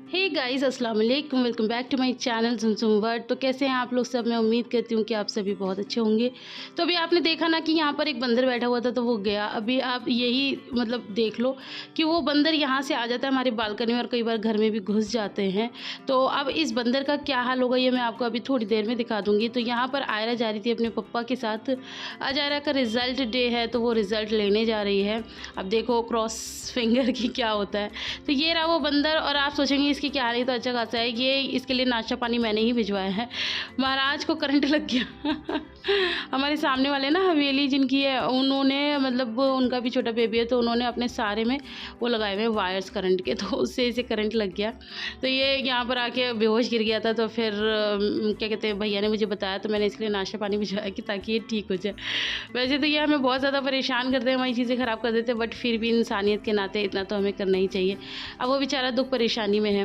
हे guys, अस्सलाम वालेकुम। Welcome back to my channel Zumzum world. तो कैसे हैं आप लोग सब? मैं उम्मीद करती हूँ कि आप सभी बहुत अच्छे होंगे। तो अभी आपने देखा ना कि यहाँ पर एक बंदर बैठा हुआ था तो वो गया। अभी आप यही मतलब देख लो कि वो बंदर यहाँ से आ जाता है हमारी बालकनी में और कई बार घर में भी घुस जाते हैं। तो अब इस बंदर का क्या हाल होगा ये मैं आपको अभी थोड़ी देर में दिखा दूँगी। तो यहाँ पर आयरा जा रही थी अपने पप्पा के साथ। आज आयरा का रिज़ल्ट डे है तो वो रिज़ल्ट लेने जा रही है। अब देखो क्रॉस फिंगर की क्या होता है। तो ये रहा वो बंदर और आप सोचेंगे इसकी क्या हाल है, तो अच्छा खासा है। ये इसके लिए नाश्ता पानी मैंने ही भिजवाया है। महाराज को करंट लग गया। हमारे सामने वाले ना हवेली जिनकी है उन्होंने मतलब उनका भी छोटा बेबी है तो उन्होंने अपने सारे में वो लगाए हुए वायर्स करंट के, तो उससे इसे करंट लग गया। तो ये यहाँ पर आके बेहोश गिर गया था। तो फिर क्या कहते हैं भैया ने मुझे बताया तो मैंने इसके लिए नाश्ता पानी भिजवाया कि ताकि ये ठीक हो जाए। वैसे तो ये हमें बहुत ज़्यादा परेशान करते हैं, हमारी चीज़ें ख़राब कर देते हैं, बट फिर भी इंसानियत के नाते इतना तो हमें करना ही चाहिए। अब वो बेचारा दुख परेशानी में है।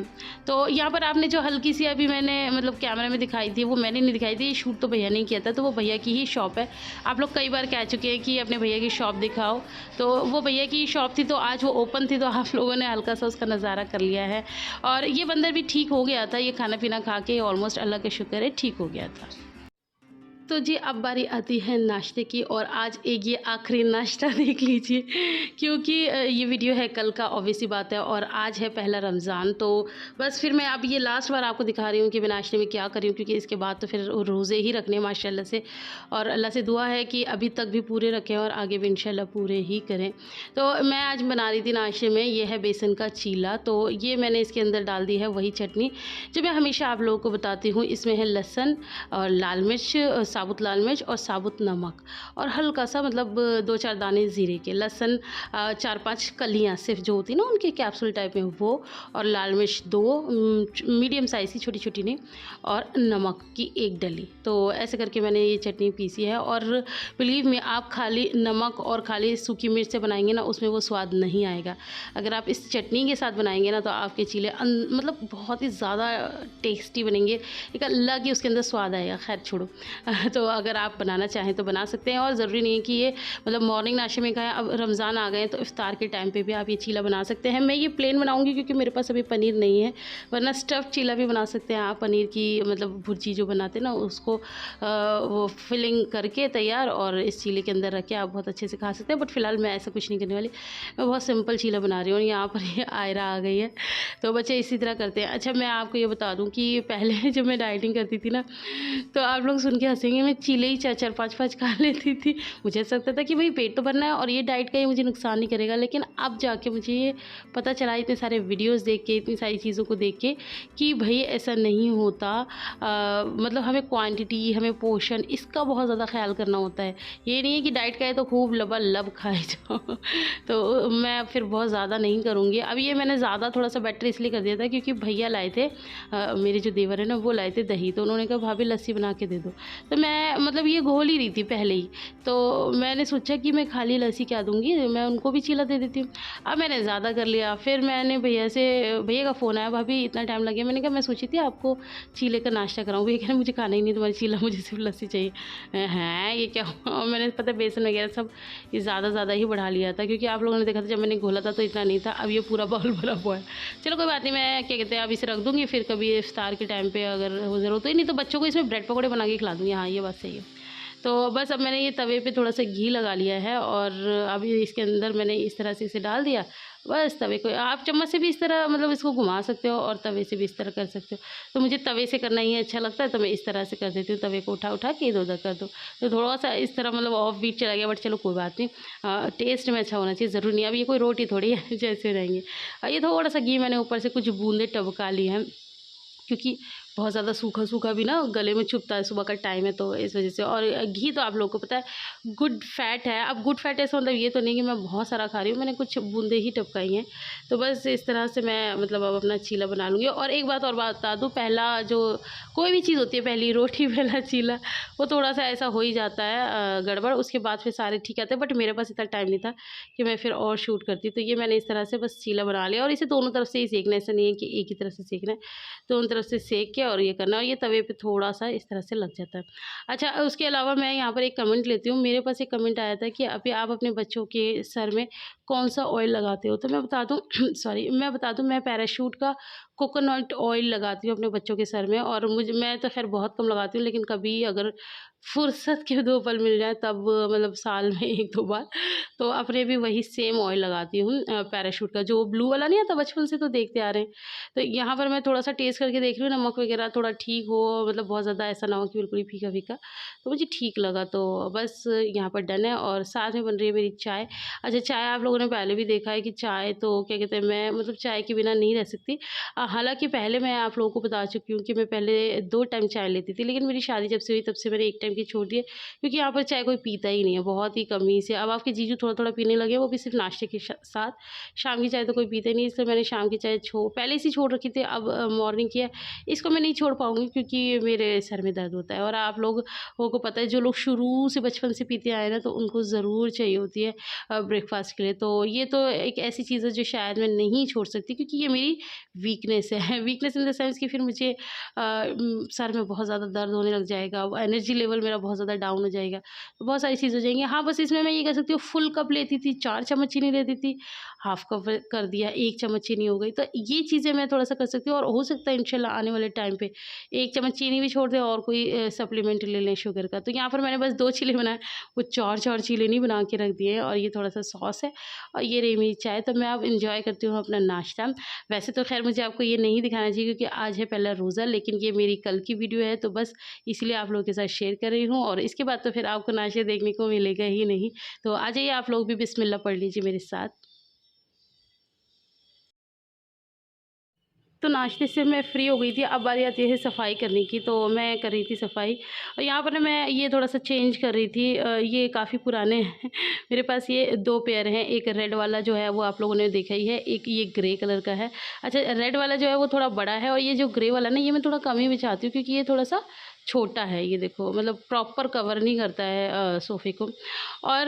तो यहाँ पर आपने जो हल्की सी अभी मैंने मतलब कैमरा में दिखाई थी वो मैंने नहीं दिखाई थी, शूट तो भैया ने किया था। तो वो भैया की ही शॉप है। आप लोग कई बार कह चुके हैं कि अपने भैया की शॉप दिखाओ, तो वो भैया की शॉप थी तो आज वो ओपन थी तो आप लोगों ने हल्का सा उसका नज़ारा कर लिया है। और ये बंदर भी ठीक हो गया था, ये खाना पीना खा के ऑलमोस्ट अल्लाह का शुक्र है ठीक हो गया था। तो जी अब बारी आती है नाश्ते की और आज एक ये आखिरी नाश्ता देख लीजिए क्योंकि ये वीडियो है कल का, ऑब्वियसली बात है, और आज है पहला रमज़ान। तो बस फिर मैं अब ये लास्ट बार आपको दिखा रही हूँ कि मैं नाश्ते में क्या कर रही हूँ, क्योंकि इसके बाद तो फिर रोज़े ही रखने माशाल्लाह से, और अल्लाह से दुआ है कि अभी तक भी पूरे रखें और आगे भी इंशाल्लाह पूरे ही करें। तो मैं आज बना रही थी नाश्ते में, ये है बेसन का चीला। तो ये मैंने इसके अंदर डाल दी है वही चटनी जो मैं हमेशा आप लोगों को बताती हूँ। इसमें है लहसुन और लाल मिर्च, साबुत लाल मिर्च और साबुत नमक, और हल्का सा मतलब 2-4 दाने ज़ीरे के, लहसुन 4-5 कलियाँ सिर्फ जो होती ना उनके कैप्सूल टाइप में वो, और लाल मिर्च 2 मीडियम साइज़ की छोटी छोटी नहीं, और नमक की 1 डली। तो ऐसे करके मैंने ये चटनी पीसी है। और बिलीव में आप खाली नमक और खाली सूखी मिर्च से बनाएंगे ना उसमें वो स्वाद नहीं आएगा। अगर आप इस चटनी के साथ बनाएंगे ना तो आपके चीले मतलब बहुत ही ज़्यादा टेस्टी बनेंगे, एक अलग ही उसके अंदर स्वाद आएगा। खैर छोड़ो। तो अगर आप बनाना चाहें तो बना सकते हैं, और ज़रूरी नहीं है कि ये मतलब मॉर्निंग नाश्ते में खाएं। अब रमज़ान आ गए हैं तो इफ्तार के टाइम पे भी आप ये चीला बना सकते हैं। मैं ये प्लेन बनाऊंगी क्योंकि मेरे पास अभी पनीर नहीं है, वरना स्टफ़ चीला भी बना सकते हैं आप। पनीर की मतलब भुर्जी जो बनाते हैं ना उसको वो फिलिंग करके तैयार और इस चीले के अंदर रख के आप बहुत अच्छे से खा सकते हैं। बट फ़िलहाल मैं ऐसा कुछ नहीं करने वाली, मैं बहुत सिंपल चीला बना रही हूँ। यहाँ पर ये आयरा आ गई है तो बच्चे इसी तरह करते हैं। अच्छा मैं आपको ये बता दूँ कि पहले जब मैं डाइटिंग करती थी ना तो आप लोग सुन के हँसेंगे, मैं चीले ही 4-4 5-5 खा लेती थी। मुझे ऐसा लगता था कि भाई पेट तो भरना है और ये डाइट का ये मुझे नुकसान नहीं करेगा। लेकिन अब जाके मुझे ये पता चला इतने सारे वीडियोस देख के, इतनी सारी चीज़ों को देख के कि भाई ऐसा नहीं होता। मतलब हमें क्वांटिटी, हमें पोषण, इसका बहुत ज़्यादा ख्याल करना होता है। ये नहीं है कि डाइट का है तो खूब लबालब खाए जाओ। तो मैं फिर बहुत ज़्यादा नहीं करूँगी। अब ये मैंने ज़्यादा थोड़ा सा बेटर इसलिए कर दिया था क्योंकि भैया लाए थे, मेरे जो देवर है ना वो लाए थे दही, तो उन्होंने कहा भाभी लस्सी बना के दे दो। तो मैं मतलब ये घोल ही रही थी पहले ही, तो मैंने सोचा कि मैं खाली लस्सी क्या दूँगी, मैं उनको भी चीला दे देती हूँ। अब मैंने ज़्यादा कर लिया, फिर मैंने भैया का फ़ोन आया, भाभी इतना टाइम लग गया। मैंने कहा मैं सोची थी आपको चीले का नाश्ता कराऊँ। भैया कह रहे मुझे खाना ही नहीं तुम्हारी चीला, मुझे सिर्फ लस्सी चाहिए। हैं ये क्या हुआ? मैंने पता बेसन वगैरह सब ये ज़्यादा ही बढ़ा लिया था, क्योंकि आप लोगों ने देखा था जब मैंने घोला था तो इतना नहीं था। अब ये पूरा बाउल भरा हुआ है। चलो कोई बात नहीं, मैं क्या कहते हैं अब इसे रख दूँगी, फिर कभी इफ्तार के टाइम पे अगर ज़रूरत हुई, नहीं तो बच्चों को इसमें ब्रेड पकौड़े बना के खिला दूँगी। हाँ ये बात सही है। तो बस अब मैंने ये तवे पे थोड़ा सा घी लगा लिया है और अभी इसके अंदर मैंने इस तरह से इसे डाल दिया। बस तवे को आप चम्मच से भी इस तरह मतलब इसको घुमा सकते हो और तवे से भी इस तरह कर सकते हो। तो मुझे तवे से करना ही अच्छा लगता है तो मैं इस तरह से कर देती हूँ, तवे को उठा के इधर उधर कर दो। तो थोड़ा सा इस तरह मतलब ऑफ बीट चला गया, बट चलो कोई बात नहीं। टेस्ट में अच्छा होना चाहिए, ज़रूरी नहीं। अब ये कोई रोटी थोड़ी है जैसे रहेंगी। ये थोड़ा सा घी मैंने ऊपर से कुछ बूंदे टबका ली हैं, क्योंकि बहुत ज़्यादा सूखा भी ना गले में चुभता है, सुबह का टाइम है तो इस वजह से। और घी तो आप लोगों को पता है गुड फैट है। अब गुड फैट ऐसा मतलब ये तो नहीं कि मैं बहुत सारा खा रही हूँ, मैंने कुछ बूंदे ही टपकाई हैं। तो बस इस तरह से मैं मतलब अब अपना चीला बना लूँगी। और एक बात और बता दूँ, पहला जो कोई भी चीज़ होती है, पहली रोटी पहला चीला, वो थोड़ा सा ऐसा हो ही जाता है गड़बड़, उसके बाद फिर सारे ठीक आते हैं। बट मेरे पास इतना टाइम नहीं था कि मैं फिर और शूट करती। तो ये मैंने इस तरह से बस चीला बना लिया, और इसे दोनों तरफ से ही सेकना है, ऐसा नहीं है कि एक ही तरफ से सेकना है। दोनों तरफ से सेक के और ये करना है, और ये तवे पे थोड़ा-सा इस तरह से लग जाता है। अच्छा, उसके अलावा मैं यहाँ पर एक कमेंट लेती हूँ। मेरे पास एक कमेंट आया था कि अभी आप अपने बच्चों के सर में कौन-सा ऑयल लगाते हो? तो मैं बता दूँ सॉरी, मैं बता दूँ, मैं पैराशूट का कोकोनट ऑयल लगाती हूँ अपने बच्चों के सर में, और मैं तो ख़ैर बहुत कम लगाती हूँ, लेकिन कभी अगर फुर्सत के 2 पल मिल जाएँ तब मतलब साल में 1-2 बार तो अपने भी वही सेम ऑयल लगाती हूँ, पैराशूट का जो ब्लू वाला नहीं आता, बचपन से तो देखते आ रहे हैं। तो यहाँ पर मैं थोड़ा-सा टेस्ट करके देख रही हूँ, नमक वग़ैरह थोड़ा ठीक हो, मतलब बहुत ज़्यादा ऐसा ना हो कि बिल्कुल ही फीका-फीका, तो मुझे ठीक लगा, तो बस यहाँ पर डन है। और साथ में बन रही है मेरी चाय। अच्छा, चाय आप लोगों ने पहले भी देखा है कि चाय तो क्या कहते हैं, मैं मतलब चाय के बिना नहीं रह सकती। हालाँकि पहले मैं आप लोगों को बता चुकी हूँ कि मैं पहले 2 टाइम चाय लेती थी, लेकिन मेरी शादी जब से हुई तब से मैंने 1 टाइम की छोड़ दी है, क्योंकि यहाँ पर चाय कोई पीता ही नहीं है, बहुत ही कम ही से। अब आपके जीजू थोड़ा-थोड़ा पीने लगे हैं, वो भी सिर्फ़ नाश्ते के साथ। शाम की चाय तो कोई पीता ही नहीं, इसलिए मैंने शाम की चाय पहले से छोड़ रखी थी, अब मॉर्निंग की है। इसको मैं नहीं छोड़ पाऊँगी क्योंकि मेरे सर में दर्द होता है, और आप लोगों को पता है, जो लोग शुरू से बचपन से पीते आए हैं ना, तो उनको ज़रूर चाहिए होती है ब्रेकफ़ास्ट के लिए। तो ये तो एक ऐसी चीज़ है जो शायद मैं नहीं छोड़ सकती, क्योंकि ये मेरी वीकनेस है। वीकनेस इन द सेंस कि फिर मुझे सर में बहुत ज़्यादा दर्द होने लग जाएगा, एनर्जी लेवल मेरा बहुत ज़्यादा डाउन हो जाएगा, तो बहुत सारी चीज़ हो जाएँगी। हाँ, बस इसमें मैं ये कह सकती हूँ, फुल कप लेती थी, 4 चम्मच चीनी लेती थी, हाफ़ कप कर दिया, 1 चम्मच चीनी हो गई। तो ये चीज़ें मैं थोड़ा-सा कर सकती हूँ, और हो सकता है इंशाल्लाह आने वाले टाइम पे 1 चम्मच चीनी भी छोड़ दें और कोई सप्लीमेंट ले लें शुगर का। तो यहाँ पर मैंने बस 2 चीले बनाए, वो 4-4 चीले नहीं बना के रख दिए हैं, और ये थोड़ा-सा सॉस है, और ये रही मेरी चाय। तो मैं अब एन्जॉय करती हूँ अपना नाश्ता। वैसे तो ख़ैर मुझे आपको ये नहीं दिखाना चाहिए, क्योंकि आज है पहला रोज़ा, लेकिन ये मेरी कल की वीडियो है, तो बस इसलिए आप लोगों के साथ शेयर कर रही हूँ, और इसके बाद तो फिर आपको नाश्ते देखने को मिलेगा ही नहीं। तो आ जाइए, आप लोग भी बिस्मिल्लाह पढ़ लीजिए मेरे साथ। तो नाश्ते से मैं फ्री हो गई थी, अब बारी आती है सफाई करने की, तो मैं कर रही थी सफाई, और यहाँ पर ना मैं ये थोड़ा-सा चेंज कर रही थी। ये काफ़ी पुराने हैं मेरे पास ये 2 पेयर हैं, एक रेड वाला जो है वो आप लोगों ने देखा ही है, एक ये ग्रे कलर का है। अच्छा, रेड वाला जो है वो थोड़ा बड़ा है, और ये जो ग्रे वाला ना, ये मैं थोड़ा कम ही बिछाती हूँ, क्योंकि ये थोड़ा-सा छोटा है। ये देखो, मतलब प्रॉपर कवर नहीं करता है सोफ़े को। और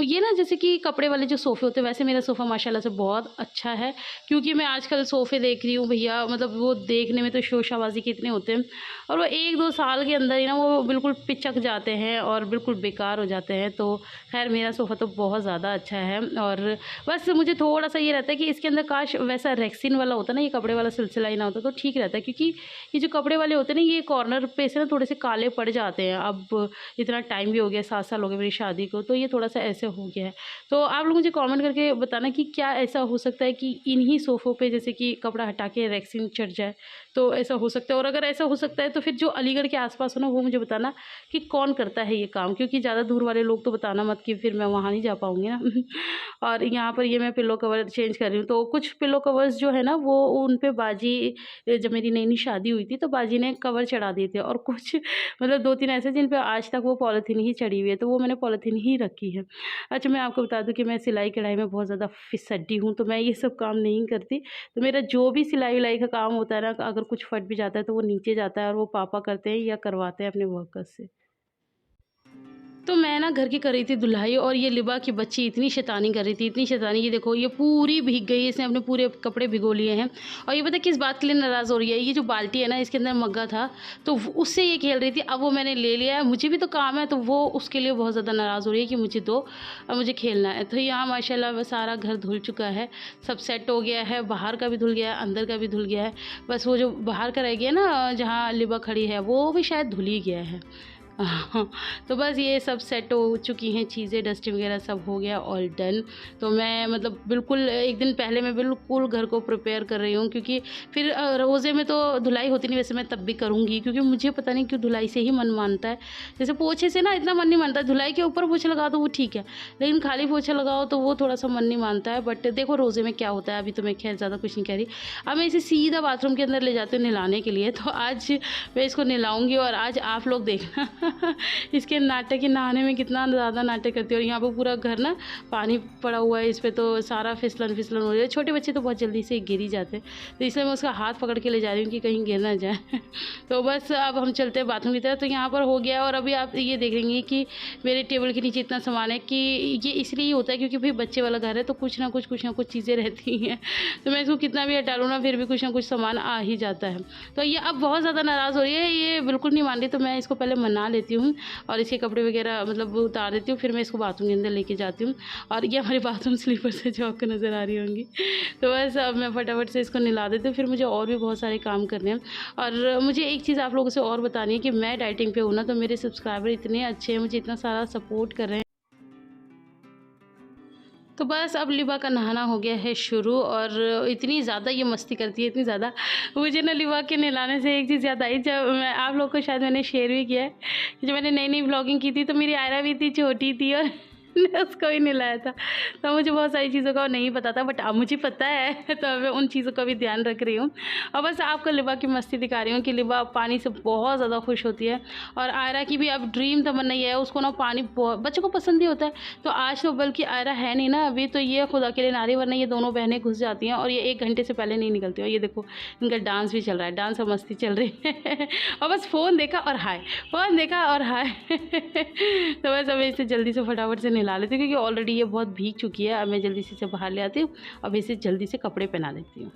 ये ना, जैसे कि कपड़े वाले जो सोफ़े होते हैं, वैसे मेरा सोफ़ा माशाल्लाह से बहुत अच्छा है, क्योंकि मैं आजकल सोफ़े देख रही हूँ भैया, मतलब वो देखने में तो शोशाबाजी के इतने होते हैं, और वो 1-2 साल के अंदर ही ना वो बिल्कुल पिचक जाते हैं और बिल्कुल बेकार हो जाते हैं। तो ख़ैर मेरा सोफ़ा तो बहुत ज़्यादा अच्छा है, और बस मुझे थोड़ा-सा ये रहता है कि इसके अंदर काश वैसा रेक्सिन वाला होता ना, ये कपड़े वाला सिलसिला ही ना होता, तो ठीक रहता है, क्योंकि ये जो कपड़े वाले होते हैं ना, ये कॉर्नर पे से ना थोड़े से काले पड़ जाते हैं। अब इतना टाइम भी हो गया, 7 साल हो गए मेरी शादी को, तो ये थोड़ा-सा ऐसे हो गया है। तो आप लोग मुझे कमेंट करके बताना कि क्या ऐसा हो सकता है कि इन्हीं सोफ़ों पे जैसे कि कपड़ा हटा के रेक्सिन चढ़ जाए, तो ऐसा हो सकता है। और अगर ऐसा हो सकता है, तो फिर जो अलीगढ़ के आस-पास हो ना, वो मुझे बताना कि कौन करता है ये काम, क्योंकि ज़्यादा दूर वाले लोग तो बताना मत, कि फिर मैं वहाँ नहीं जा पाऊँगी ना। और यहाँ पर ये मैं पिल्लो कवर चेंज कर रही हूँ, तो कुछ पिल्लो कवर्स जो है ना, वो उन पे बाजी, जब मेरी नई-नई शादी हुई थी तो बाजी ने कवर चढ़ा दिए थे, और कुछ मतलब 2-3 ऐसे जिन पे आज तक वो पॉलीथीन ही चढ़ी हुई है, तो वो मैंने पॉलीथीन ही रखी है। अच्छा, मैं आपको बता दूँ कि मैं सिलाई-कढ़ाई में बहुत ज़्यादा फिसड्डी हूँ, तो मैं ये सब काम नहीं करती। तो मेरा जो भी सिलाई-विलाई का काम होता है ना, अगर कुछ फट भी जाता है तो वो नीचे जाता है, और वो पापा करते हैं या करवाते हैं अपने वर्कर्स से। तो मैं ना घर की कर रही थी धुलाई, और ये लिबा की बच्ची इतनी शैतानी कर रही थी, इतनी शैतानी, ये देखो ये पूरी भीग गई है, इसने अपने पूरे कपड़े भिगो लिए हैं। और ये पता है किस बात के लिए नाराज़ हो रही है, ये जो बाल्टी है ना, इसके अंदर मग्गा था, तो उससे ये खेल रही थी। अब वो मैंने ले लिया है, मुझे भी तो काम है, तो वो उसके लिए बहुत ज़्यादा नाराज़ हो रही है कि मुझे दो, अब मुझे खेलना है। तो यहाँ माशाल्लाह वो सारा घर धुल चुका है, सब सेट हो गया है, बाहर का भी धुल गया है, अंदर का भी धुल गया है। बस वो जो बाहर का रह गया ना, जहाँ लिबा खड़ी है, वो भी शायद धुल ही गया है। हाँ, तो बस ये सब सेट हो चुकी हैं चीज़ें, डस्टिंग वगैरह सब हो गया, ऑल डन। तो मैं मतलब बिल्कुल 1 दिन पहले मैं बिल्कुल घर को प्रिपेयर कर रही हूँ, क्योंकि फिर रोज़े में तो धुलाई होती नहीं, वैसे मैं तब भी करूँगी, क्योंकि मुझे पता नहीं क्यों धुलाई से ही मन मानता है। जैसे पोछे से ना इतना मन नहीं मानता, धुलाई के ऊपर पोछा लगा दो वो ठीक है, लेकिन खाली पोछा लगाओ तो वो थोड़ा-सा मन नहीं मानता है। बट देखो रोज़े में क्या होता है, अभी तो मैं खैर ज़्यादा कुछ नहीं कह रही। अब मैं इसे सीधा बाथरूम के अंदर ले जाती हूँ नहलाने के लिए, तो आज मैं इसको नहलाऊँगी, और आज आप लोग देखना इसके नाटक, ये नहाने में कितना ज़्यादा नाटक करती है। और यहाँ पर पूरा घर ना पानी पड़ा हुआ है इस पे, तो सारा फिसलन फिसलन हो रही है। छोटे बच्चे तो बहुत जल्दी से गिर ही जाते हैं, तो इसलिए मैं उसका हाथ पकड़ के ले जा रही हूँ कि कहीं गिर ना जाए। तो बस अब हम चलते हैं बाथरूम की तरफ। तो यहाँ पर हो गया, और अभी आप ये देखेंगे कि मेरे टेबल के नीचे इतना सामान है कि ये इसलिए होता है क्योंकि भाई बच्चे वाला घर है, तो कुछ ना कुछ चीज़ें रहती हैं। तो मैं इसको कितना भी हटा लूँ ना, फिर भी कुछ ना कुछ सामान आ ही जाता है। तो ये अब बहुत ज़्यादा नाराज़ हो रही है, ये बिल्कुल नहीं मान रही, तो मैं इसको पहले मना लेती हूँ और इसके कपड़े वगैरह मतलब उतार देती हूँ, फिर मैं इसको बाथरूम के अंदर लेके जाती हूँ। और ये हमारे बाथरूम स्लीपर से जो आपको नज़र आ रही होंगी। तो बस अब मैं फटाफट से इसको नहला देती हूँ, फिर मुझे और भी बहुत सारे काम करने हैं। और मुझे एक चीज़ आप लोगों से और बतानी है कि मैं डाइटिंग पे हूँ ना, तो मेरे सब्सक्राइबर इतने अच्छे हैं, मुझे इतना सारा सपोर्ट कर रहे हैं। तो बस अब लिबा का नहाना हो गया है शुरू, और इतनी ज़्यादा ये मस्ती करती है, इतनी ज़्यादा। मुझे ना लिबा के नहलाने से एक चीज़ याद आई, जब मैं आप लोग को शायद मैंने शेयर भी किया है, जब मैंने नई व्लॉगिंग की थी तो मेरी आयरा भी इतनी छोटी थी और मैंने उसको भी नहलाया था। तो मुझे बहुत सारी चीज़ों का नहीं पता था, बट अब मुझे पता है, तो मैं उन चीज़ों का भी ध्यान रख रही हूँ। और बस आपको लिबा की मस्ती दिखा रही हूँ कि लिबा पानी से बहुत ज़्यादा खुश होती है। और आयरा की भी अब ड्रीम तमन्ना ये है, उसको ना पानी बहुत, बच्चों को पसंद ही होता है। तो आज तो बल्कि आयरा है नहीं ना अभी, तो ये खुद अकेले नहा रही है, वरना ये दोनों बहनें घुस जाती हैं और ये 1 घंटे से पहले नहीं निकलती। और ये देखो इनका डांस भी चल रहा है, डांस और मस्ती चल रही है। और बस फ़ोन देखा और हाय, फ़ोन देखा और हाय। तो बस अब इसे जल्दी से फटाफट से नहला लेती हूँ, क्योंकि ऑलरेडी ये बहुत भीग चुकी है। अब मैं जल्दी से इसे बाहर ले आती हूँ, अब इसे जल्दी से कपड़े पहना देती हूँ।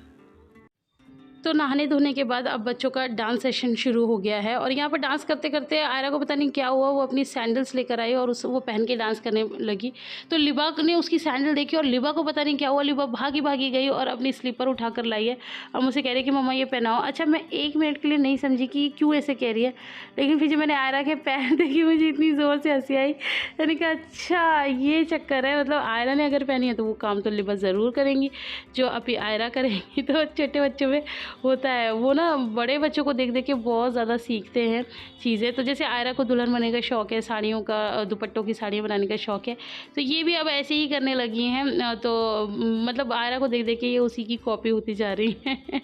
तो नहाने धोने के बाद अब बच्चों का डांस सेशन शुरू हो गया है, और यहाँ पर डांस करते करते आयरा को पता नहीं क्या हुआ, वो अपनी सैंडल्स लेकर आई और वो पहन के डांस करने लगी। तो लिबा ने उसकी सैंडल देखी और लिबा को पता नहीं क्या हुआ, लिबा भागी भागी गई और अपनी स्लीपर उठा कर लाई है और मुझे कह रही है कि मम्मा ये पहनाओ। अच्छा, मैं 1 मिनट के लिए नहीं समझी कि क्यों ऐसे कह रही है, लेकिन फिर जब मैंने आयरा के पैर देखी मुझे इतनी ज़ोर से हंसी आई। मैंने कहा अच्छा ये चक्कर है, मतलब आयरा ने अगर पहनी है तो वो काम तो लिबा ज़रूर करेंगी, जो अभी आयरा करेंगी। तो छोटे बच्चों में होता है, वो ना बड़े बच्चों को देख देख के बहुत ज़्यादा सीखते हैं चीज़ें। तो जैसे आयरा को दुल्हन बनने का शौक़ है, साड़ियों का, दुपट्टों की साड़ियाँ बनाने का शौक़ है, तो ये भी अब ऐसे ही करने लगी हैं। तो मतलब आयरा को देख देख के ये उसी की कॉपी होती जा रही है।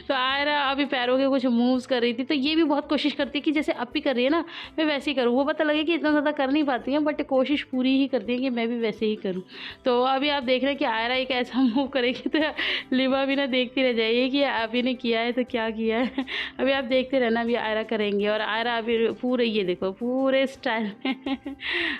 तो आयरा अभी पैरों के कुछ मूव्स कर रही थी, तो ये भी बहुत कोशिश करती है कि जैसे अप्पी कर रही है ना, मैं वैसे ही करूँ। वो पता लगे कि इतना ज़्यादा कर नहीं पाती हैं, बट कोशिश पूरी ही करती हैं कि मैं भी वैसे ही करूँ। तो अभी आप देख रहे हैं कि आयरा एक ऐसा मूव करेगी तो लिबा भी ना देखती रह जाएगी कि अभी ने किया है तो क्या किया है। अभी आप देखते रहना, अभी आयरा करेंगे। और आयरा अभी पूरे, ये देखो पूरे स्टाइल में।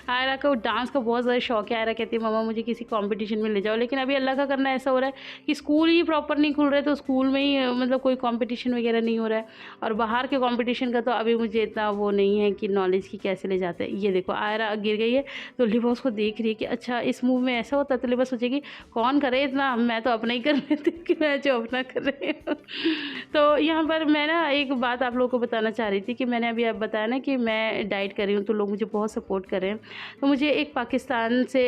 आयरा को डांस का बहुत ज़्यादा शौक है। आयरा कहती है मम्मा मुझे किसी कंपटीशन में ले जाओ, लेकिन अभी अल्लाह का करना ऐसा हो रहा है कि स्कूल ही प्रॉपर नहीं खुल रहे, तो स्कूल में ही मतलब कोई कंपटीशन वगैरह नहीं हो रहा है। और बाहर के कंपटीशन का तो अभी मुझे इतना वो नहीं है कि नॉलेज की कैसे ले जाते हैं। ये देखो आयरा गिर गई है, तो लिबा उसको देख रही है कि अच्छा इस मूव में ऐसा होता है, तो लिबा सोचेगी कौन करे इतना, मैं तो अपना ही कर लेती हूँ कि मैं जो अपना कर रही हूँ। तो यहाँ पर मैं ना एक बात आप लोगों को बताना चाह रही थी कि मैंने अभी आप बताया ना कि मैं डाइट कर रही हूँ, तो लोग मुझे बहुत सपोर्ट कर रहे हैं। तो मुझे एक पाकिस्तान से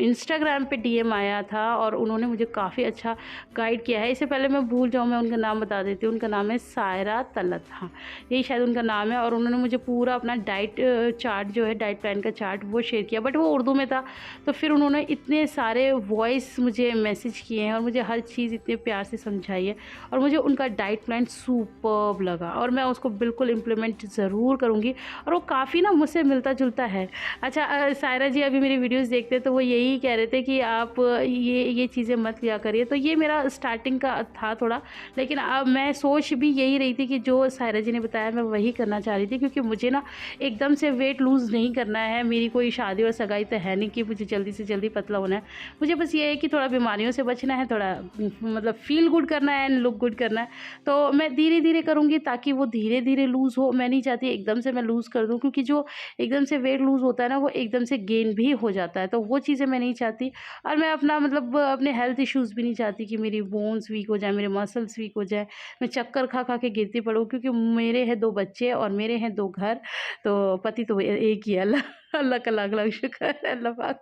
इंस्टाग्राम पे डीएम आया था और उन्होंने मुझे काफ़ी अच्छा गाइड किया है। इससे पहले मैं भूल जाऊँ, मैं उनका नाम बता देती हूँ। उनका नाम है सायरा तलत, हाँ यही शायद उनका नाम है। और उन्होंने मुझे पूरा अपना डाइट चार्ट जो है, डाइट प्लान का चार्ट वो शेयर किया, बट वो उर्दू में था। तो फिर उन्होंने इतने सारे वॉइस मुझे मैसेज किए हैं और मुझे हर चीज़ इतने प्यार से समझाई है, और मुझे उनका डाइट प्लान सुपर्ब लगा और मैं उसको बिल्कुल इम्प्लीमेंट ज़रूर करूँगी, और वो काफ़ी ना मुझसे मिलता जुलता है। अच्छा सायरा जी अभी मेरी वीडियोस देखते हैं, तो वो यही कह रहे थे कि आप ये चीज़ें मत लिया करिए। तो ये मेरा स्टार्टिंग का था थोड़ा, लेकिन अब मैं सोच भी यही रही थी कि जो सायरा जी ने बताया मैं वही करना चाह रही थी, क्योंकि मुझे ना एकदम से वेट लूज़ नहीं करना है। मेरी कोई शादी और सगाई तो है नहीं कि मुझे जल्दी से जल्दी पतला होना है। मुझे बस ये है कि थोड़ा बीमारियों से बचना है, थोड़ा मतलब फील गुड करना है एंड लुक गुड करना है। तो मैं धीरे धीरे करूँगी ताकि वो धीरे धीरे लूज़ हो। मैं नहीं चाहती एकदम से मैं लूज़ कर दूँ, क्योंकि जो एकदम से वेट लूज़ होता है ना, वो एकदम से गेन भी हो जाता है, तो वो चीज़ें मैं नहीं चाहती। और मैं अपना मतलब अपने हेल्थ इश्यूज़ भी नहीं चाहती कि मेरी बोन्स वीक हो जाए, मेरे मसल्स वीक हो जाए, मैं चक्कर खा खा के गिरती पड़ूँ। क्योंकि मेरे हैं 2 बच्चे और मेरे हैं 2 घर, तो पति तो एक ही है। अल्लाह अल्लाह का लाख लाख शुक्र है, अल्लाह पाक।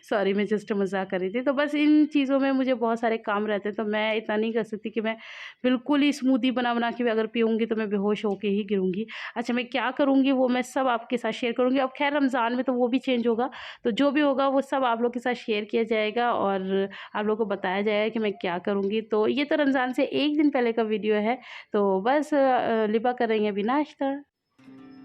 सॉरी मैं जस्ट मज़ाक कर रही थी। तो बस इन चीज़ों में मुझे बहुत सारे काम रहते हैं, तो मैं इतना नहीं कर सकती कि मैं बिल्कुल ही स्मूदी बना बना के अगर पीऊँगी तो मैं बेहोश होके ही गिरूँगी। अच्छा मैं क्या करूँगी वो मैं सब आपके साथ शेयर करूँगी। अब खैर रमज़ान में तो वो भी चेंज होगा, तो जो भी होगा वो सब आप लोग के साथ शेयर किया जाएगा और आप लोग को बताया जाएगा कि मैं क्या करूँगी। तो ये तो रमज़ान से 1 दिन पहले का वीडियो है। तो बस लिबा कर रही हैं अभी नाश्ता।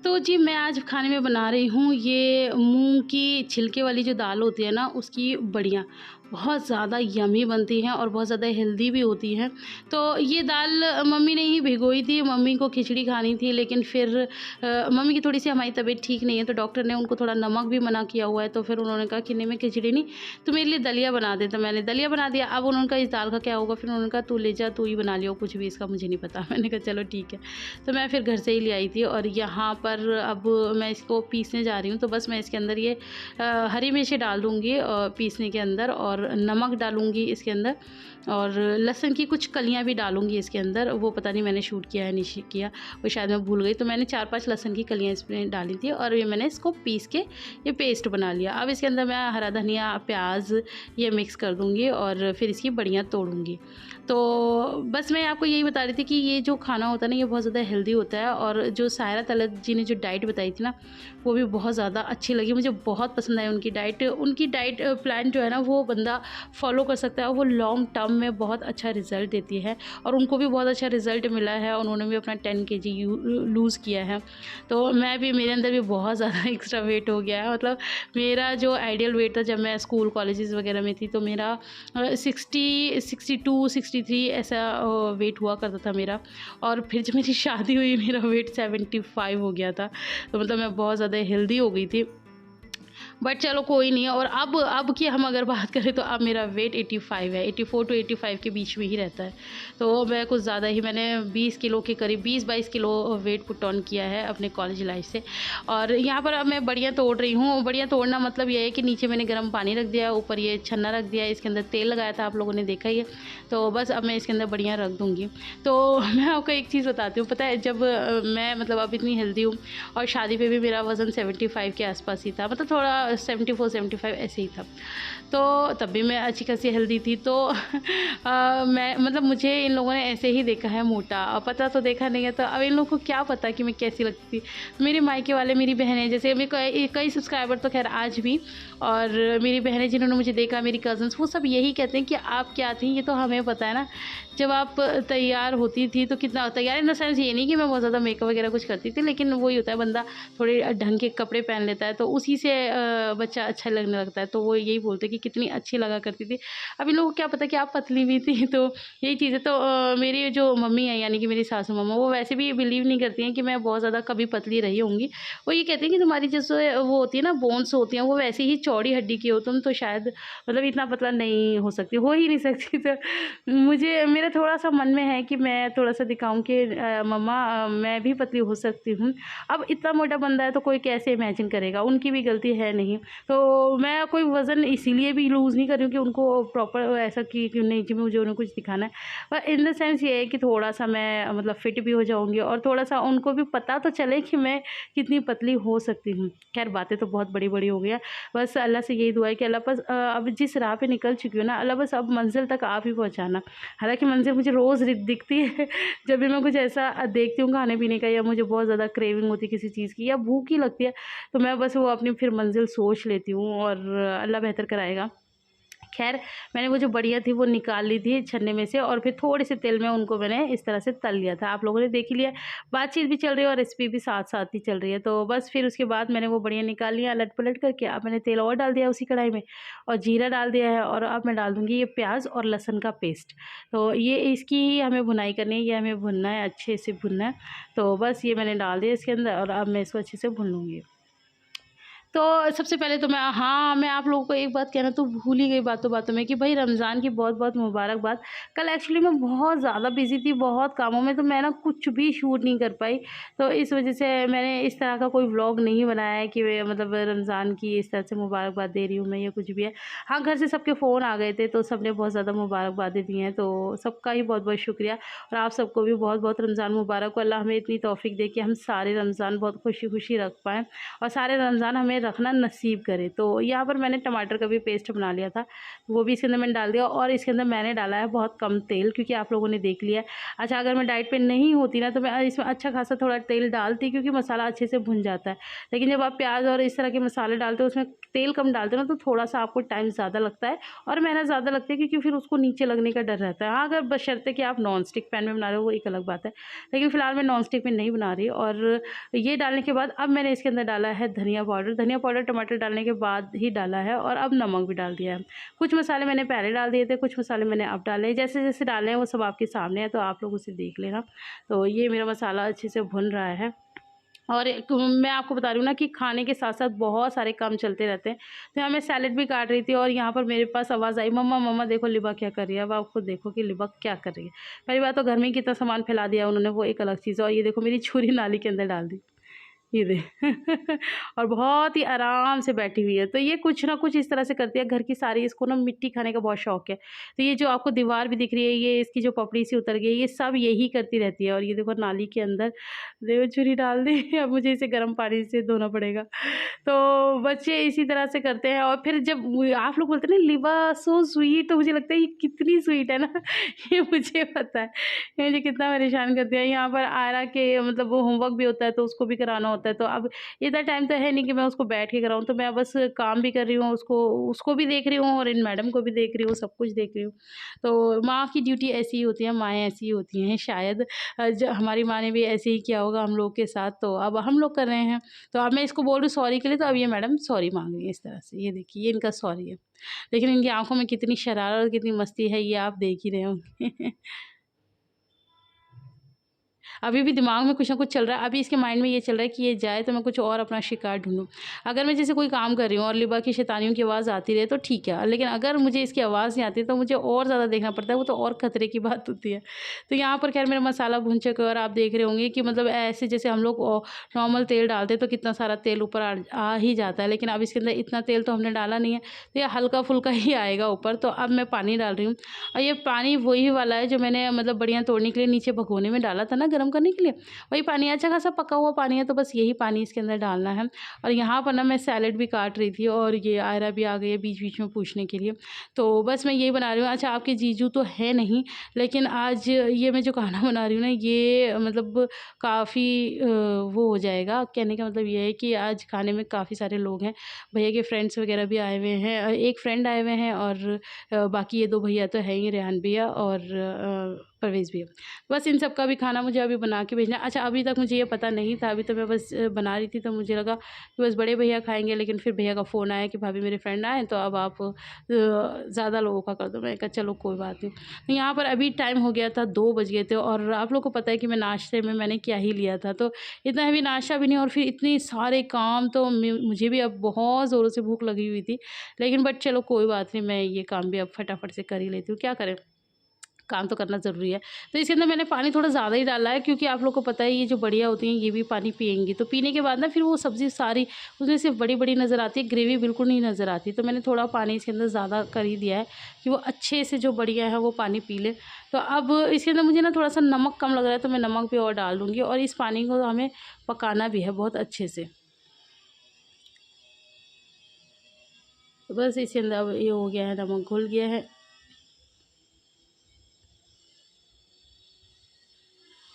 तो जी मैं आज खाने में बना रही हूँ ये मूँग की छिलके वाली जो दाल होती है ना उसकी बड़ियाँ। बहुत ज़्यादा यम्मी बनती हैं और बहुत ज़्यादा हेल्दी भी होती हैं। तो ये दाल मम्मी ने ही भिगोई थी, मम्मी को खिचड़ी खानी थी, लेकिन फिर मम्मी की थोड़ी-सी हमारी तबीयत ठीक नहीं है तो डॉक्टर ने उनको थोड़ा नमक भी मना किया हुआ है, तो फिर उन्होंने कहा कि नहीं मैं खिचड़ी नहीं, तो मेरे लिए दलिया बना दे। तो मैंने दलिया बना दिया। अब उन्होंने कहा इस दाल का क्या होगा? फिर उन्होंने कहा तू ले जा, तू ही बना लियो कुछ भी, इसका मुझे नहीं पता। मैंने कहा चलो ठीक है। तो मैं फिर घर से ही ले आई थी और यहाँ पर अब मैं इसको पीसने जा रही हूँ। तो बस मैं इसके अंदर ये हरी मिर्ची डाल दूँगी पीसने के अंदर, और नमक डालूँगी इसके अंदर, और लहसुन की कुछ कलियाँ भी डालूँगी इसके अंदर। वो पता नहीं मैंने शूट किया है नहीं किया, वो शायद मैं भूल गई। तो मैंने 4-5 लहसुन की कलियाँ इसमें डाली थी और ये मैंने इसको पीस के ये पेस्ट बना लिया। अब इसके अंदर मैं हरा धनिया, प्याज़ ये मिक्स कर दूँगी और फिर इसकी बड़ियाँ तोड़ूँगी। तो बस मैं आपको यही बता रही थी कि ये जो खाना होता है ना ये बहुत ज़्यादा हेल्दी होता है, और जो सायरा तलत जी ने जो डाइट बताई थी ना वो भी बहुत ज़्यादा अच्छी लगी मुझे, बहुत पसंद आई उनकी डाइट। उनकी डाइट प्लान जो है ना वो बंदा फॉलो कर सकता है और वो लॉन्ग टर्म में बहुत अच्छा रिज़ल्ट देती है, और उनको भी बहुत अच्छा रिज़ल्ट मिला है। उन्होंने भी अपना 10 केजी लूज़ किया है। तो मैं भी, मेरे अंदर भी बहुत ज़्यादा एक्स्ट्रा वेट हो गया है। मतलब मेरा जो आइडियल वेट था जब मैं स्कूल कॉलेजेस वगैरह में थी तो मेरा 60, 62, 63 ऐसा वेट हुआ करता था मेरा, और फिर जब मेरी शादी हुई मेरा वेट 75 हो गया था। तो मतलब मैं बहुत ज़्यादा हेल्दी हो गई थी। बट चलो कोई नहीं है। और अब की हम अगर बात करें तो अब मेरा वेट 85 है, 84 टू 85 के बीच में ही रहता है। तो मैं कुछ ज़्यादा ही, मैंने 20 किलो के करीब 20-22 किलो वेट पुट ऑन किया है अपने कॉलेज लाइफ से। और यहाँ पर अब मैं बड़ियाँ तोड़ रही हूँ। बड़ियाँ तोड़ना मतलब ये है कि नीचे मैंने गर्म पानी रख दिया, ऊपर ये छन्ना रख दिया, इसके अंदर तेल लगाया था, आप लोगों ने देखा ही है। तो बस अब मैं इसके अंदर बड़ियाँ रख दूँगी। तो मैं आपको एक चीज़ बताती हूँ, पता है जब मैं मतलब अब इतनी हेल्दी हूँ और शादी पे भी मेरा वज़न 75 के आसपास ही था, मतलब थोड़ा 74-75 ऐसे ही था। तो तब भी मैं अच्छी खासी हेल्दी थी। तो मैं मतलब मुझे इन लोगों ने ऐसे ही देखा है मोटा, पता तो देखा नहीं है। तो अब इन लोगों को क्या पता कि मैं कैसी लगती थी। मेरे मायके वाले, मेरी बहनें, जैसे मेरे कई सब्सक्राइबर तो खैर आज भी, और मेरी बहनें जिन्होंने मुझे देखा, मेरी कज़न्स, वो सब यही कहते हैं कि आप क्या थी, ये तो हमें पता है ना। जब आप तैयार होती थी तो कितना तैयार, इन द सेंस ये नहीं कि मैं बहुत ज़्यादा मेकअप वगैरह कुछ करती थी, लेकिन वही होता है बंदा थोड़े ढंग के कपड़े पहन लेता है तो उसी से बच्चा अच्छा लगने लगता है। तो वो यही बोलते हैं कि कितनी अच्छी लगा करती थी। अब इन लोगों को क्या पता कि आप पतली भी थी। तो यही चीज़ है। तो मेरी जो मम्मी है यानी कि मेरी सासू मम्मा, वो वैसे भी बिलीव नहीं करती हैं कि मैं बहुत ज़्यादा कभी पतली रही होंगी। वो ये कहती हैं कि तुम्हारी जैसे वो होती है ना बोन्स होती हैं, वो वैसे ही चौड़ी हड्डी की हो तुम, तो शायद मतलब इतना पतला नहीं हो सकती, हो ही नहीं सकती। तो मुझे, मेरा थोड़ा-सा मन में है कि मैं थोड़ा-सा दिखाऊँ कि मम्मा मैं भी पतली हो सकती हूँ। अब इतना मोटा बंदा है तो कोई कैसे इमेजिन करेगा, उनकी भी गलती है नहीं। तो मैं कोई वज़न इसीलिए भी लूज़ नहीं कर रही हूँ कि उनको प्रॉपर ऐसा कि नहीं कि मुझे उन्हें कुछ दिखाना है। पर इन द सेंस ये है कि थोड़ा-सा मैं मतलब फिट भी हो जाऊँगी और थोड़ा-सा उनको भी पता तो चले कि मैं कितनी पतली हो सकती हूँ। ख़ैर बातें तो बहुत बड़ी-बड़ी हो गई हैं। बस अल्लाह से यही दुआ है कि अल्लाह बस अब जिस राह पे निकल चुकी हूँ ना, अल्लाह बस अब मंज़िल तक आप ही पहुँचाना। हालाँकि मंज़िल मुझे रोज़ दिखती है। जब भी मैं कुछ ऐसा देखती हूँ खाने-पीने का, या मुझे बहुत ज़्यादा क्रेविंग होती है किसी चीज़ की, या भूख ही लगती है, तो मैं बस वो अपनी फिर मंज़िल सोच लेती हूँ और अल्लाह बेहतर कराएगा। ख़ैर मैंने वो जो बड़ियाँ थी वो निकाल ली थी छन्ने में से, और फिर थोड़े से तेल में उनको मैंने इस तरह से तल लिया था। आप लोगों ने देख ही लिया। बातचीत भी चल रही है और रेसिपी भी साथ-साथ ही चल रही है। तो बस फिर उसके बाद मैंने वो बड़ियाँ निकाल लिया अलट-पलट करके। अब मैंने तेल और डाल दिया उसी कढ़ाई में, और जीरा डाल दिया है, और अब मैं डाल दूँगी ये प्याज़ और लहसुन का पेस्ट। तो ये इसकी ही हमें भुनाई करनी है, ये हमें भुनना है, अच्छे से भुनना है। तो बस ये मैंने डाल दिया इसके अंदर, और अब मैं इसको अच्छे से भून लूँगी। तो सबसे पहले तो मैं आप लोगों को एक बात कहना तो भूल ही गई बातों-बातों में कि भई रमज़ान की बहुत-बहुत मुबारकबाद। कल एक्चुअली मैं बहुत ज़्यादा बिज़ी थी, बहुत कामों में, तो मैं ना कुछ भी शूट नहीं कर पाई। तो इस वज़ह से मैंने इस तरह का कोई व्लॉग नहीं बनाया है कि वे मतलब रमज़ान की इस तरह से मुबारकबाद दे रही हूँ मैं, या कुछ भी है। हाँ, घर से सबके फ़ोन आ गए थे तो सबने बहुत ज़्यादा मुबारकबादें दी हैं, तो सबका ही बहुत-बहुत शुक्रिया। और आप सबको भी बहुत-बहुत रमज़ान मुबारक हो। अल्लाह हमें इतनी तौफ़ीक दे कि हम सारे रमज़ान बहुत खुशी-खुशी रख पाएँ, और सारे रमज़ान हमें रखना नसीब करे। तो यहाँ पर मैंने टमाटर का भी पेस्ट बना लिया था, वो भी इसके अंदर मैंने डाल दिया और इसके अंदर मैंने डाला है बहुत कम तेल, क्योंकि आप लोगों ने देख लिया है। अच्छा, अगर मैं डाइट पे नहीं होती ना तो मैं इसमें अच्छा खासा थोड़ा तेल डालती, क्योंकि मसाला अच्छे से भुन जाता है। लेकिन जब आप प्याज़ और इस तरह के मसाले डालते हो उसमें तेल कम डालते हो ना, तो थोड़ा-सा आपको टाइम ज़्यादा लगता है और मेहनत ज़्यादा लगती है, क्योंकि फिर उसको नीचे लगने का डर रहता है। हाँ, अगर बशर्ते कि आप नॉन स्टिक पैन में बना रहे हो वो एक अलग बात है। लेकिन फ़िलहाल मैं नॉन स्टिक में नहीं बना रही। और ये डालने के बाद अब मैंने इसके अंदर डाला है धनिया पाउडर। धनिया पाउडर टमाटर डालने के बाद ही डाला है और अब नमक भी डाल दिया है। कुछ मसाले मैंने पहले डाल दिए थे, कुछ मसाले मैंने अब डाले हैं। जैसे-जैसे डालने हैं वो सब आपके सामने है, तो आप लोग उसे देख लेना। तो ये मेरा मसाला अच्छे से भुन रहा है। और एक मैं आपको बता रही हूँ ना कि खाने के साथ-साथ बहुत सारे काम चलते रहते हैं। तो यहाँ मैं सैलेड भी काट रही थी और यहाँ पर मेरे पास आवाज़ आई, "मम्मा, मम्मा देखो लिबा क्या कर रही है।" अब आप खुद देखो कि लिबा क्या कर रही है। पहली बात तो घर में ही कितना सामान फैला दिया उन्होंने, वो एक अलग चीज़ है। और ये देखो मेरी छुरी नाली के अंदर डाल दी। ये देख और बहुत ही आराम से बैठी हुई है। तो ये कुछ ना कुछ इस तरह से करती है घर की सारी, इसको ना मिट्टी खाने का बहुत शौक है। तो ये जो आपको दीवार भी दिख रही है, ये इसकी जो पपड़ी सी उतर गई है, ये सब यही करती रहती है। और ये देखो नाली के अंदर देखो छुरी डाल दी। अब मुझे इसे गर्म पानी से धोना पड़ेगा। तो बच्चे इसी तरह से करते हैं। और फिर जब आप लोग बोलते हैं ना लिवा सो स्वीट, तो मुझे लगता है ये कितनी स्वीट है ना। ये मुझे पता है ये मुझे कितना परेशान करती है। यहाँ पर आयरा के मतलब वो होमवर्क भी होता है तो उसको भी कराना होता है। तो अब इतना टाइम तो है नहीं कि मैं उसको बैठ के कराऊँ, तो मैं बस काम भी कर रही हूँ, उसको उसको भी देख रही हूँ और इन मैडम को भी देख रही हूँ, सब कुछ देख रही हूँ। तो माँ की ड्यूटी ऐसी ही होती है, माएँ ऐसी ही होती हैं शायद। ज हमारी माँ ने भी ऐसे ही किया होगा हम लोग के साथ, तो अब हम लोग कर रहे हैं। तो अब मैं इसको बोल रही हूँ सॉरी के लिए, तो अब ये मैडम सॉरी माँग रही है इस तरह से। ये देखिए ये इनका सॉरी है। लेकिन इनकी आँखों में कितनी शरारत और कितनी मस्ती है ये आप देख ही रहे होंगे। अभी भी दिमाग में कुछ ना कुछ चल रहा है। अभी इसके माइंड में ये चल रहा है कि ये जाए तो मैं कुछ और अपना शिकार ढूँढूँ। अगर मैं जैसे कोई काम कर रही हूँ और लिबा की शैतानियों की आवाज़ आती रहे तो ठीक है, लेकिन अगर मुझे इसकी आवाज़ नहीं आती तो मुझे और ज़्यादा देखना पड़ता है, वो तो और खतरे की बात होती है। तो यहाँ पर ख़ैर मेरा मसाला भुन चुका है और आप देख रहे होंगे कि मतलब ऐसे जैसे हम लोग नॉर्मल तेल डालते हैं तो कितना सारा तेल ऊपर आ ही जाता है, लेकिन अब इसके अंदर इतना तेल तो हमने डाला नहीं है, तो ये हल्का-फुल्का ही आएगा ऊपर। तो अब मैं पानी डाल रही हूँ और ये पानी वही वाला है जो मैंने मतलब बढ़िया तोड़ने के लिए नीचे भगोने में डाला था ना गरम करने के लिए, वही पानी अच्छा खासा पका हुआ पानी है। तो बस यही पानी इसके अंदर डालना है। और यहाँ पर ना मैं सैलेड भी काट रही थी और ये आयरा भी आ गई है बीच-बीच में पूछने के लिए। तो बस मैं यही बना रही हूँ। अच्छा, आपके जीजू तो है नहीं, लेकिन आज ये मैं जो खाना बना रही हूँ ना ये मतलब काफ़ी वो हो जाएगा। कहने का मतलब ये है कि आज खाने में काफ़ी सारे लोग हैं। भैया के फ्रेंड्स वगैरह भी आए हुए हैं। एक फ्रेंड आए हुए हैं और बाकी ये 2 भैया तो हैं ही, रेहान भैया और परवेज़ भैया। बस इन सब का भी खाना मुझे अभी बना के भेजना है। अच्छा, अभी तक मुझे ये पता नहीं था, अभी तो मैं बस बना रही थी, तो मुझे लगा कि बस बड़े भैया खाएँगे, लेकिन फिर भैया का फ़ोन आया कि भाभी मेरे फ्रेंड आए हैं, तो अब आप ज़्यादा लोगों का कर दो। मैंने कहा चलो कोई बात नहीं। तो यहाँ पर अभी टाइम हो गया था, 2 बज गए थे और आप लोग को पता है कि मैं नाश्ते में मैंने क्या ही लिया था, तो इतना हेवी नाश्ता भी नहीं और फिर इतने सारे काम, तो मुझे भी अब बहुत ज़ोरों से भूख लगी हुई थी। लेकिन बट चलो कोई बात नहीं, मैं ये काम भी अब फटाफट से कर ही लेती हूँ, क्या करें? काम तो करना ज़रूरी है। तो इसके अंदर मैंने पानी थोड़ा ज़्यादा ही डाला है, क्योंकि आप लोग को पता है ये जो बढ़िया होती हैं ये भी पानी पिएँगी। तो पीने के बाद ना फिर वो सब्ज़ी सारी उसमें सिर्फ़ बड़ी-बड़ी नज़र आती है, ग्रेवी बिल्कुल नहीं नज़र आती। तो मैंने थोड़ा पानी इसके अंदर ज़्यादा कर ही दिया है कि वो अच्छे से जो बढ़िया है वो पानी पी ले। तो अब इसके अंदर मुझे ना थोड़ा-सा नमक कम लग रहा है, तो मैं नमक भी और डाल दूँगी और इस पानी को हमें पकाना भी है बहुत अच्छे से। तो बस इसके अंदर अब ये हो गया है, नमक घुल गया है।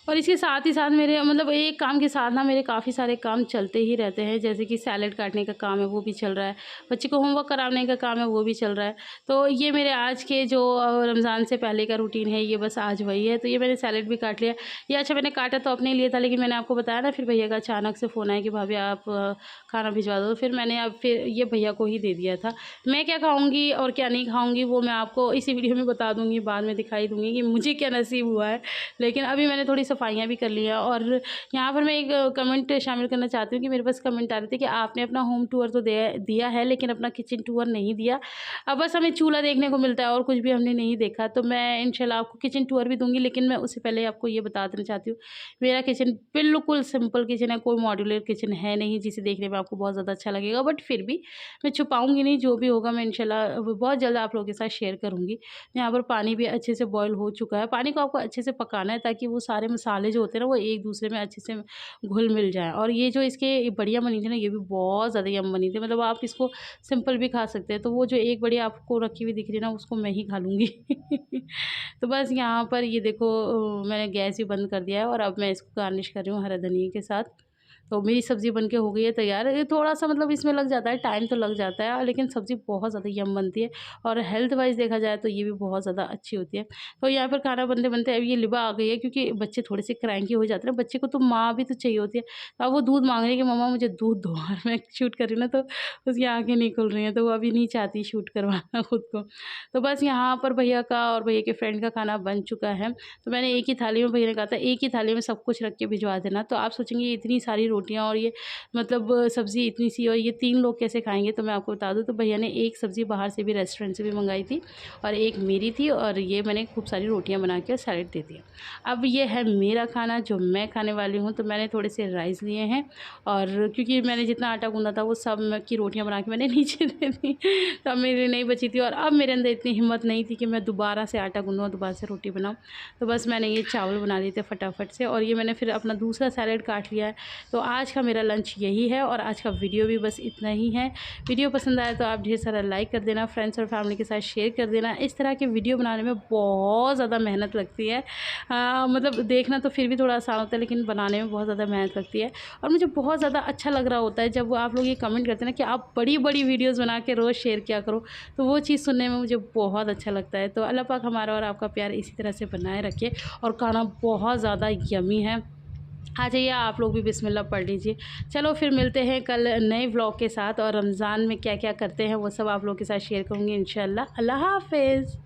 और इसके साथ ही साथ मेरे मतलब एक काम के साथ ना मेरे काफ़ी सारे काम चलते ही रहते हैं, जैसे कि सैलेड काटने का काम है वो भी चल रहा है, बच्चे को होमवर्क कराने का काम है वो भी चल रहा है। तो ये मेरे आज के जो रमज़ान से पहले का रूटीन है, ये बस आज वही है। तो ये मैंने सैलेड भी काट लिया। ये अच्छा मैंने काटा तो अपने लिए था, लेकिन मैंने आपको बताया ना फिर भैया का अचानक से फ़ोन आया कि भाभी आप खाना भिजवा दो। फिर मैंने अब फिर ये भैया को ही दे दिया था। मैं क्या खाऊँगी और क्या नहीं खाऊँगी वो मैं आपको इसी वीडियो में बता दूँगी, बाद में दिखाई दूँगी कि मुझे क्या नसीब हुआ है। लेकिन अभी मैंने थोड़ी सफाइयाँ भी कर ली हैं। और यहाँ पर मैं एक कमेंट शामिल करना चाहती हूँ कि मेरे पास कमेंट आ रहे थे कि आपने अपना होम टूर तो दिया है, लेकिन अपना किचन टूर नहीं दिया। अब बस हमें चूल्हा देखने को मिलता है और कुछ भी हमने नहीं देखा। तो मैं इंशाल्लाह आपको किचन टूर भी दूँगी, लेकिन मैं उससे पहले आपको ये बता देना चाहती हूँ, मेरा किचन बिल्कुल सिंपल किचन है, कोई मॉड्यूलर किचन है नहीं जिसे देखने में आपको बहुत ज़्यादा अच्छा लगेगा। बट फिर भी मैं छुपाऊँगी नहीं, जो भी होगा मैं इंशाल्लाह बहुत जल्द आप लोगों के साथ शेयर करूँगी। यहाँ पर पानी भी अच्छे से बॉयल हो चुका है। पानी को आपको अच्छे से पकाना है ताकि वो सारे मसाले जो होते हैं ना वो एक दूसरे में अच्छे से घुल मिल जाएँ। और ये जो इसके बढ़िया बनी थी ना, ये भी बहुत ज़्यादा यम बनी थी। मतलब आप इसको सिंपल भी खा सकते हैं। तो वो जो एक बढ़िया आपको रखी हुई दिख रही है ना, उसको मैं ही खा लूँगी। तो बस यहाँ पर ये देखो मैंने गैस भी बंद कर दिया है और अब मैं इसको गार्निश कर रही हूँ हरा धनिया के साथ। तो मेरी सब्ज़ी बनके हो गई है तैयार। ये थोड़ा-सा मतलब इसमें लग जाता है, टाइम तो लग जाता है, लेकिन सब्ज़ी बहुत ज़्यादा यम बनती है और हेल्थ वाइज़ देखा जाए तो ये भी बहुत ज़्यादा अच्छी होती है। तो यहाँ पर खाना बनते-बनते अब ये लिबा आ गई है, क्योंकि बच्चे थोड़े से क्रैंकी हो जाते हैं ना, बच्चे को तो माँ भी तो चाहिए होती है। तो अब वो दूध माँग रही है कि मम्मा मुझे दूध दो, और मैं शूट कर रही हूँ ना, तो उसकी आँखें नहीं खुल रही हैं, तो वो अभी नहीं चाहती शूट करवाना खुद को। तो बस यहाँ पर भैया का और भैया के फ्रेंड का खाना बन चुका है। तो मैंने एक ही थाली में, भैया ने कहा था एक ही थाली में सब कुछ रख के भिजवा देना। तो आप सोचेंगे ये इतनी सारी रोटियाँ और ये मतलब सब्ज़ी इतनी सी और ये 3 लोग कैसे खाएँगे? तो मैं आपको बता दूँ, तो भैया ने एक सब्ज़ी बाहर से भी, रेस्टोरेंट से भी मँगाई थी और एक मेरी थी, और ये मैंने खूब सारी रोटियाँ बना के सैलेड दे दिया। अब ये है मेरा खाना जो मैं खाने वाली हूँ। तो मैंने थोड़े से राइस लिए हैं, और क्योंकि मैंने जितना आटा गूँधा था वो सब की रोटियाँ बना के मैंने नीचे दे दी। तो अब मेरे लिए नहीं बची थी, और अब मेरे अंदर इतनी हिम्मत नहीं थी कि मैं दोबारा से आटा गूँधूँ और दोबारा से रोटी बनाऊँ। तो बस मैंने ये चावल बना लिए थे फटाफट से, और ये मैंने फिर अपना दूसरा सैलेड काट लिया है। तो आज का मेरा लंच यही है, और आज का वीडियो भी बस इतना ही है। वीडियो पसंद आया तो आप ढेर सारा लाइक कर देना, फ्रेंड्स और फैमिली के साथ शेयर कर देना। इस तरह के वीडियो बनाने में बहुत ज़्यादा मेहनत लगती है। मतलब देखना तो फिर भी थोड़ा आसान होता है, लेकिन बनाने में बहुत ज़्यादा मेहनत लगती है। और मुझे बहुत ज़्यादा अच्छा लग रहा होता है जब आप लोग ये कमेंट करते हैं ना कि आप बड़ी-बड़ी वीडियोज़ बना के रोज़ शेयर किया करो। तो वो चीज़ सुनने में मुझे बहुत अच्छा लगता है। तो अल्लाह पाक हमारा और आपका प्यार इसी तरह से बनाए रखे। और खाना बहुत ज़्यादा यम्मी है। आ जाइए आप लोग भी बिस्मिल्लाह पढ़ लीजिए। चलो फिर मिलते हैं कल नए व्लॉग के साथ, और रमज़ान में क्या-क्या करते हैं वो सब आप लोगों के साथ शेयर करूँगी इंशाअल्लाह। अल्लाह हाफ़िज़।